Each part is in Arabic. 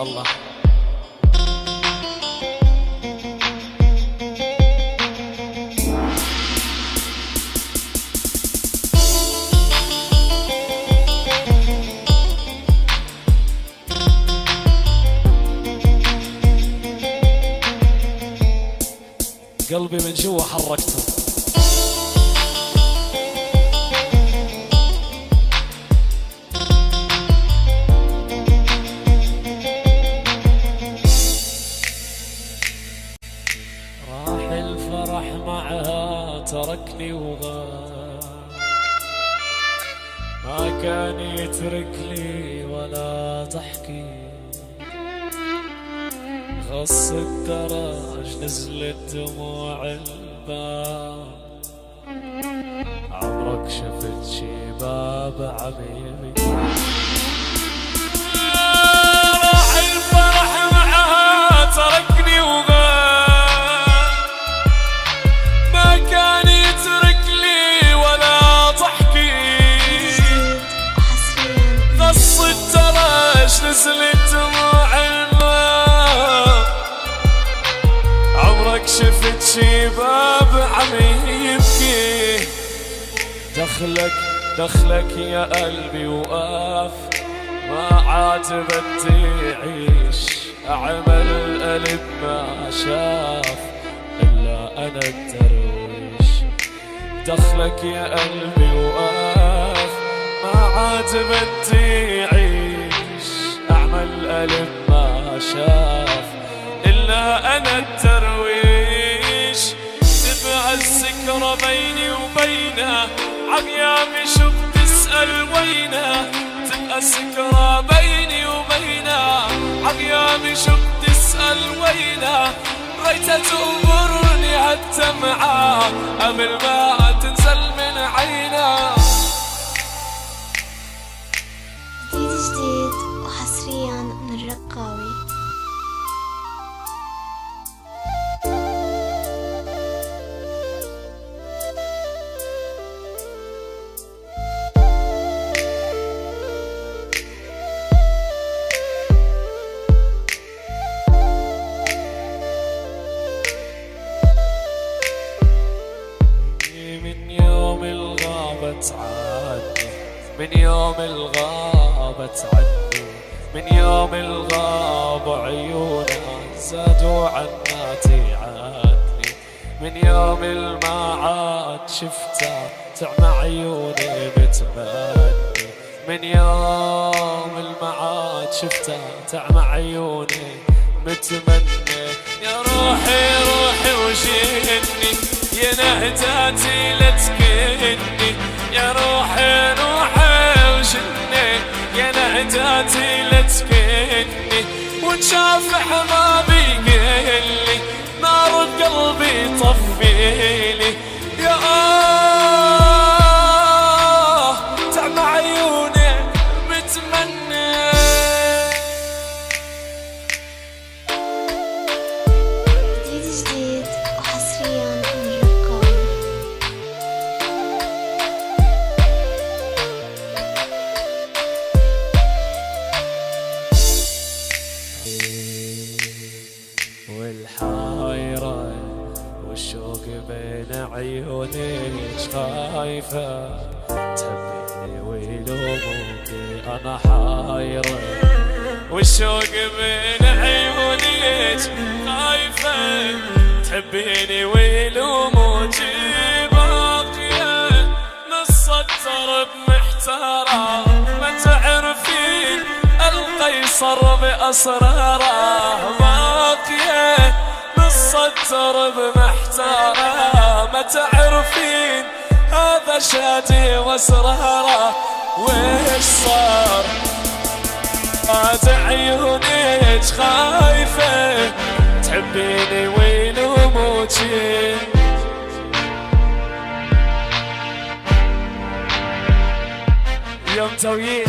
شاء الله. قلبي من جوا حركته، راح الفرح معها تركني وغاب، ما كان يترك لي ولا ضحكي، غص الدرج نزلت دموع الباب، عمرك شفت شباب عميمي، راح الفرح معها تركني وغاب، ما كان يترك لي ولا ضحكي، غص الدرج نزلت دموع الباب، عمرك شفت شباب عم يبكي، دخلك يا قلبي وقاف، ما عاد بدي اعيش، اعمل القلب ما شاف الا انا الدرويش، دخلك يا قلبي وقاف، ما عاد بدي اعيش، اعمل القلب ما شاف الا انا الدرويش، تبقى الذكرى بيني وبينه، عغيابي شو بتسأل وينه، تبقى الذكرى بيني وبينه، عغيابي شو بتسأل وينه، ريتها تغمرني هالدمعة قبل ما تنزل من عينه. جديد وحصريا من الرقاوي. من يوم الغابت عني، من يوم الغاب عيونها زادوا عناتي عني، من يوم المعاد شفتها تعمى عيوني بتمني، من يوم المعاد شفتها تعمى عيوني متمني، يا روحي روحي وجيني يا نهتاتي لا تكني، يا روحي روحي وجني يا نهتاتي لا تكني، ونشاف حبابي قلي نار قلبي طفيلي، يا تعمى عيوني بتمنى. جديد وحصريا من الرقاوي. والحايرة والشوق بين عيونيك خايفة تحبيني ويلوموكي أنا حايرة، والشوق بين عيونيك خايفة تحبيني ويلوموكي، باقية نص الدرب محتارة ما تعرفين القيصر بأسراره، باقية نص الدرب محتارة ما تعرفين هذا شادي واسراره، ويش صار عاد عيونيك خايفة تحبيني ويلوموكي، يوم تويين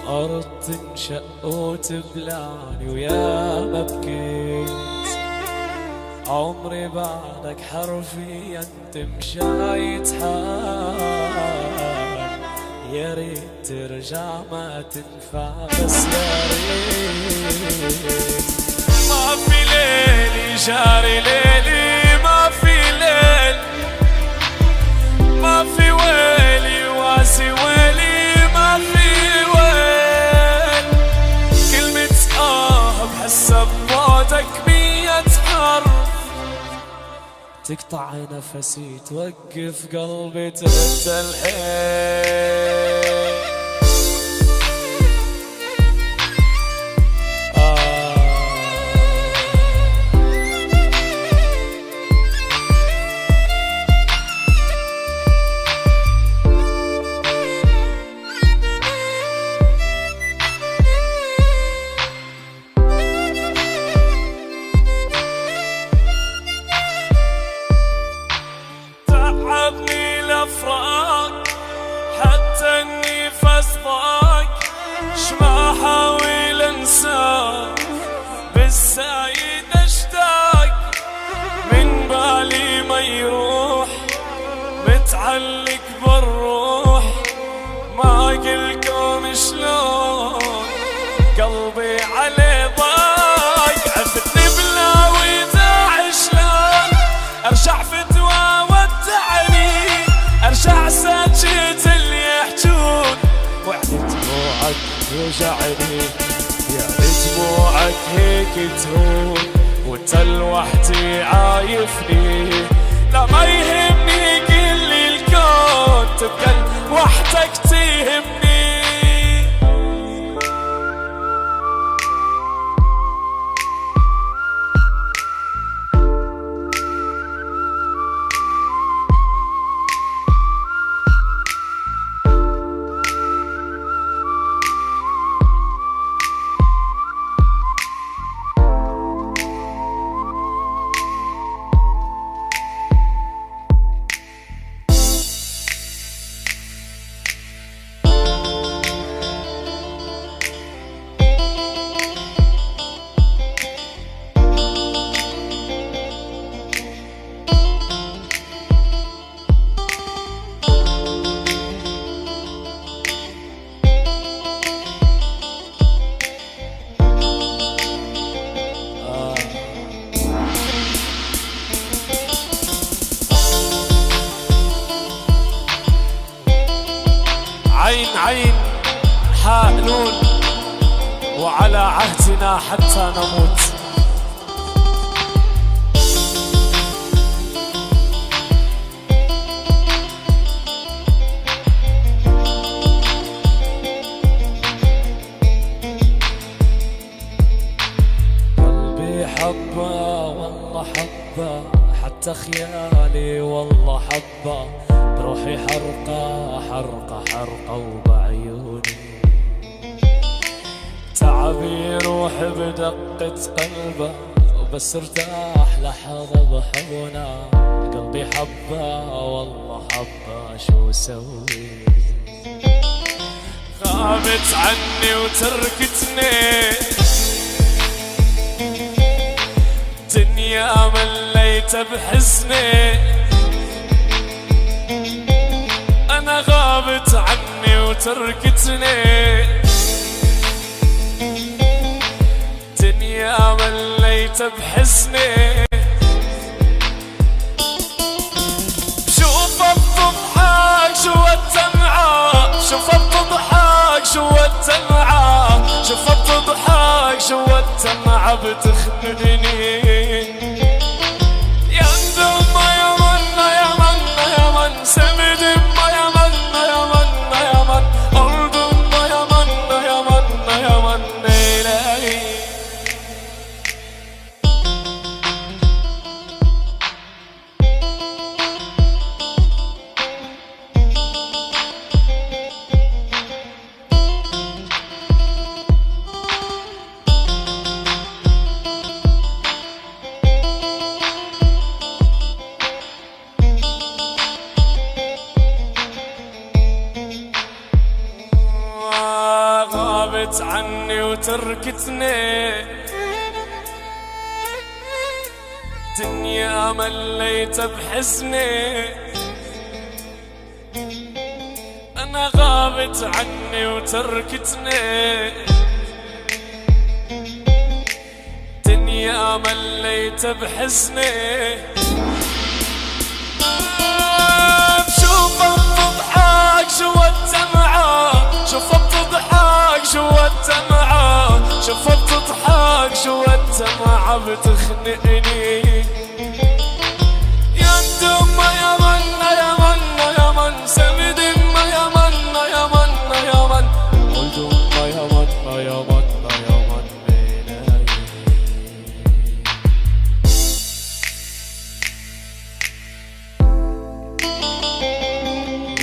أرض تنشق وتبلاني ويا ما بكيت، عمري بعدك حرفيا تمشى يتحال، يا ريت ترجع ما تنفع بس يا ريت. ما في ليلي جاري ليلي، ما في ليل، ما في ويلي واسي ويلي، ما في ويل. كلمة بحسها ببعدك 100 حرف، تقطع نفسي توقف قلبي ترد الحيل. حتى النفس ضاق، شما حاول انساك بالزايد اشتاق، من بالي ما يروح متعلق بالروح، ما قلكم شلون قلبي عليه ضاق. عفتني بلا وداع شلون ارجع فتوى ودعني، ارجع ساكت اللي يحجون، وعد دموعك توجعني، يا دموعك هيك تهون وانت لوحدي عايفني. لا ما يهمني كل الكون، تبقى وحدك تهمني. عين عين حاء نون، وعلى عهدنا حتى نموت. قلبي حبه والله حبه، حتى خيالي والله حبه، بروحي حرقة حرقة حرقة وبعيوني تعبي روح بدقة قلبه، وبس ارتاح لحظة بحضنه. قلبي حبه والله حبه، شو سوي؟ غابت عني وتركتني، دنيا مليت بحزني. أنا غابت عني وتركتني، دنيا مليت بحزني. شوف بتضحك شو الدمعة، شوف بتضحك شو الدمعة، شوف بتضحك شو الدمعة بتخمدني. يا ندم يا من يا من يا من سمد غابت عني وتركتني، دنيا مليت بحزني. أنا غابت عني وتركتني، دنيا مليت بحزني. بشوفها بتضحك جوا الدمعة، شوفها بتضحك جوا الدمعة، شوفها بتضحك جوا الدمعة بتخنقني. يا دم يا من يا من يا من سند يا من يا من يا من قل دم يا من يا من يا من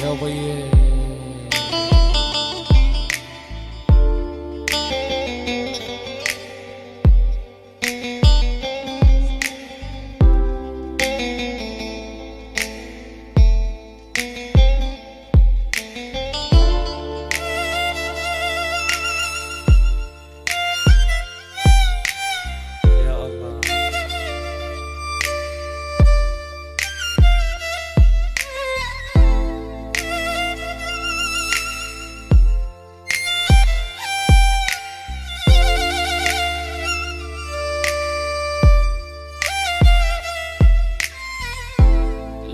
يا بيه.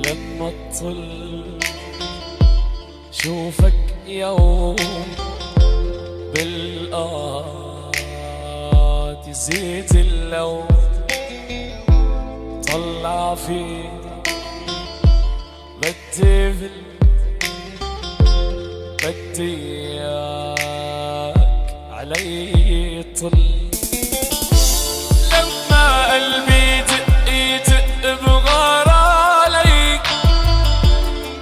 لما تطل شوفك يوم بالقاد يزيد اللون، طلع فيه بدي اياك علي طل. لما قلبي دق يدق بغار عليك،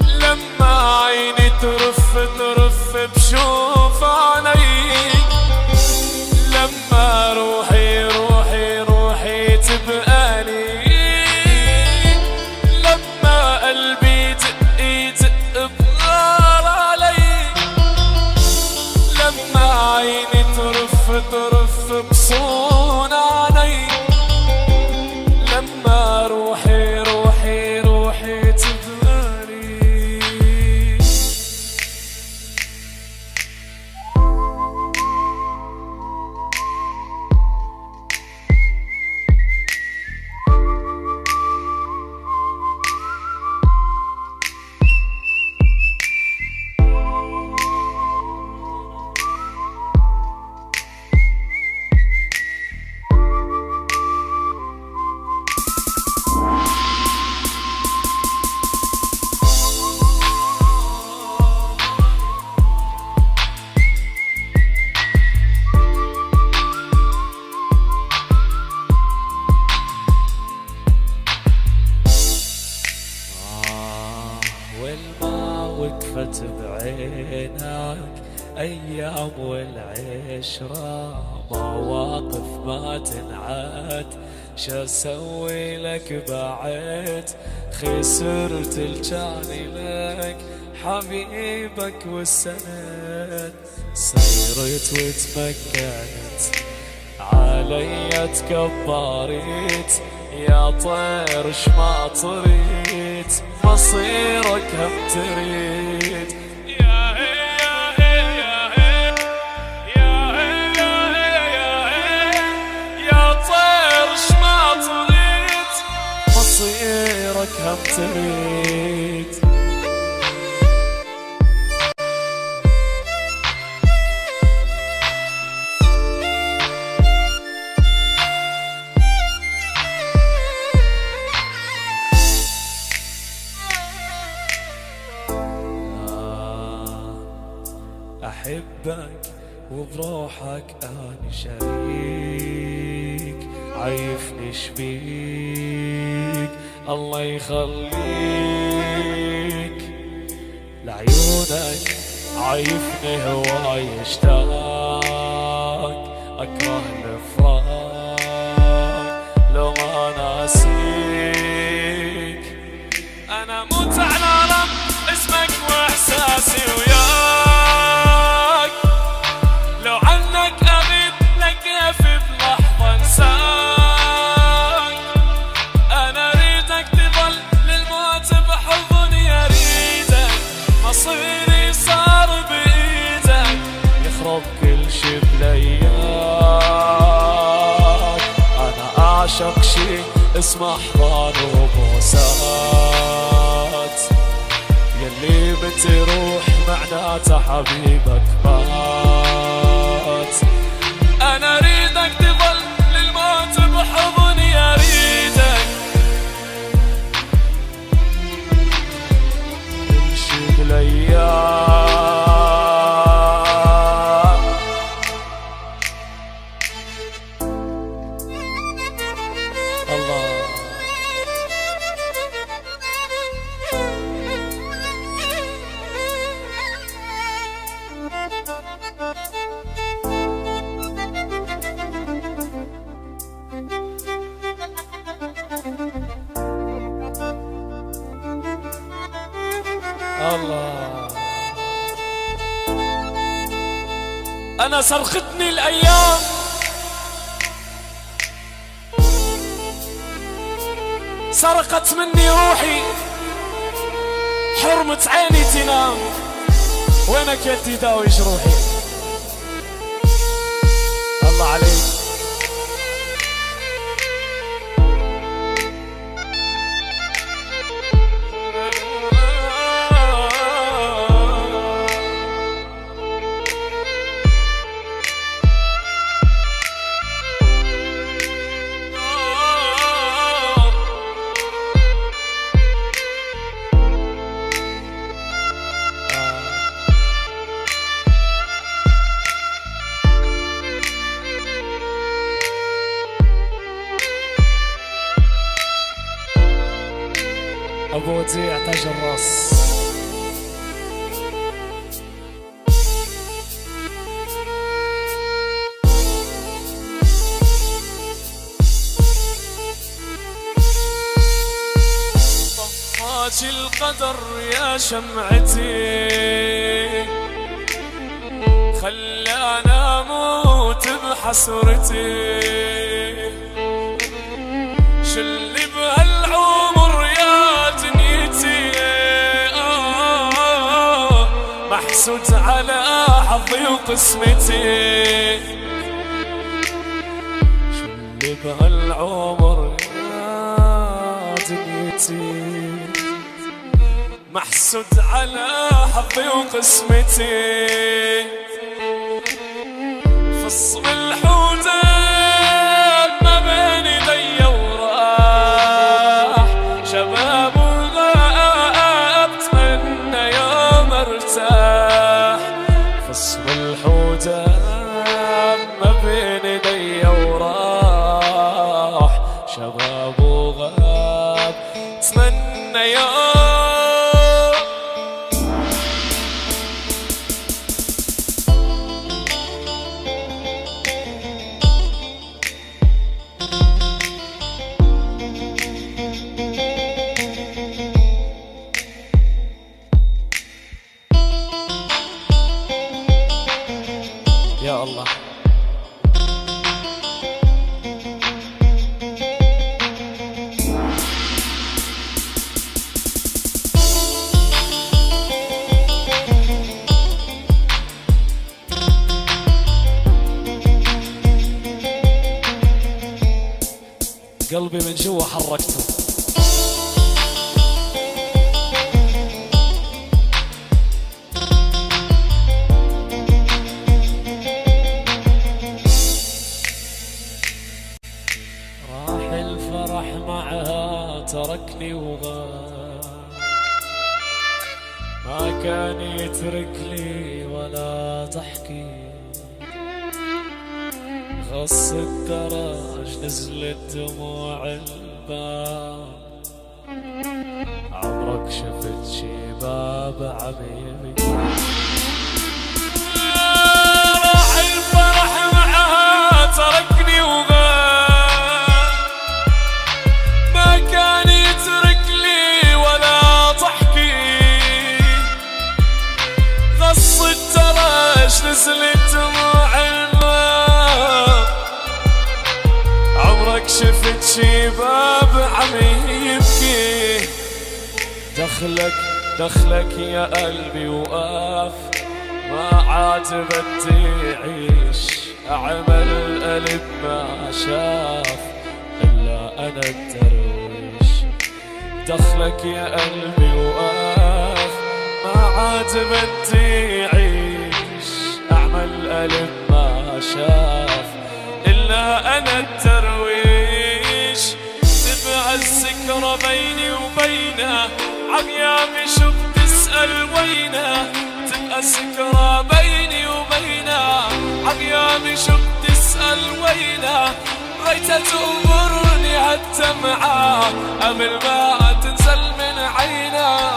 لما عيني ترف بشوف عينيك، لما روحي تبقى ليك، لما قلبي دق يدق بغار عليك، لما عيني ترف بصون عينيك، لما روحي تبقى ليك. والما وقفت بعينك أيام والعشرة، مواقف ما تنعاد، شو أسوي لك بعد؟ خسرت الجاني لك حبيبك والسند، صيرت وتمكنت علي تكبرت، يا طير شما طريت مصيرك هم تريد. يا طير شما طريت مصيرك هم تريد. أحبك وبروحك أنا شريك، عيفني شبيك الله يخليك لعيونك، عيفني هواي اشتاق، أكره الفراق لو ما ناسيك. أنا مو تعلم اسمك وإحساسي وياك، لو عنا اسمه احضان وبوسات، يلي بتروح معناته حبيبك مات. انا اريدك تظل للموت بحضني، اريدك تمشي بالايام. الله الله. أنا صرختني الأيام، سرقت مني روحي، حرمة عيني تنام، وينك يا تداوي جروحي. الله عليك. أبو وديع تاج الراس. طفاج القدر يا شمعتي، خلانا أموت بحسرتي، شلي بهالعمر محسود على حظي وقسمتي، شلي بهالعمر يا دنيتي، محسود على حظي وقسمتي. فصل الحوزة ما بين يدي وراح، شباب وغاب اتمنى يوم ارتاح. فصل الحوزة ما بين يدي وراح، شباب وغاب اتمنى يوم. يا الله. قلبي من جوا حركته، راح الفرح معها تركني وغاب، ما كان يترك لي ولا ضحكي، غص الدرج نزلت دموع الباب، عمرك شفت شباب عميمي. راح الفرح معها تركني وغاب، ما كان يترك لي ولا ضحكي، غص الدرج نزلت دموع الباب، عمرك شفت شباب عمي يبكي. دخلك يا قلبي وقاف، ما عاد بدي اعيش، اعمل قلب ما شاف الا أنا الدرويش. دخلك يا قلبي وآخ ما عاد بدي عيش، أعمل قلب ما شاف إلا أنا الدرويش. تبع الذكرى بيني وبينه، عميامي شو بتسأل وينه؟ تبقى الذكرى بيني وبينه، عميامي شو بتسأل وينه؟ غيتها تغمرني هالدمعة قبل ما تنزل من عينه.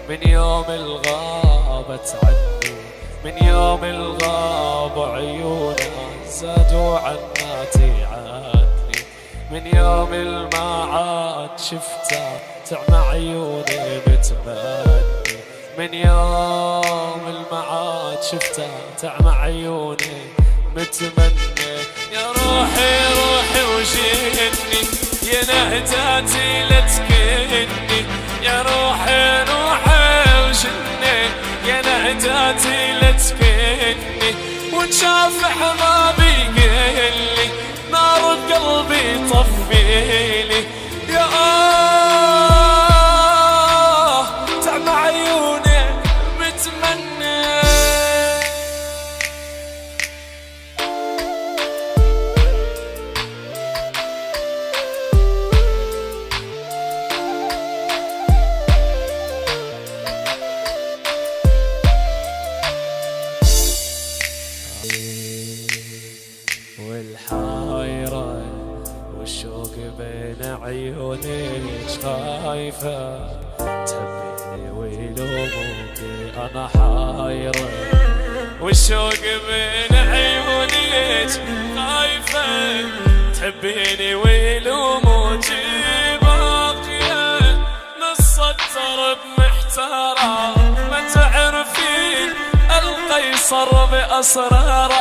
من يوم الغابت عني، من يوم الغاب عيونها زادوا عناتي عني. من يوم المعاد شفتها تعمى عيوني بتمني، من يوم المعاد شفتها تعمى عيوني متمني. يا روحي روحي وجيني يا نهتاتي لا تكني، يا روحي روحي وجني يا نهتاتي لا تكني. وانشاف حبابي قلي نار قلبي طفيلي، يا تعمى عيوني بتمنى. والحايرة والشوق بين عيونيك خايفة تحبيني ويلوموكي أنا حايرة. والشوق بين عيونيك خايفة تحبيني ويلوموكي. باقية نص الدرب محتارة ما تعرفين القيصر بأسراره.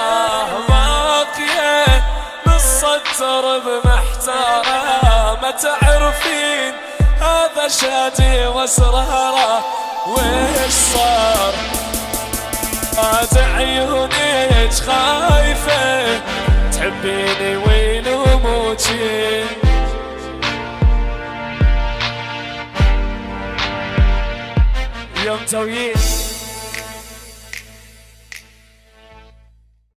باقية نص الدرب محتارة ما تعرفين هذا شادي واسراره. ويش صار هذا عيونيك خايفة تحبيني ويلوموكي. يوم تويين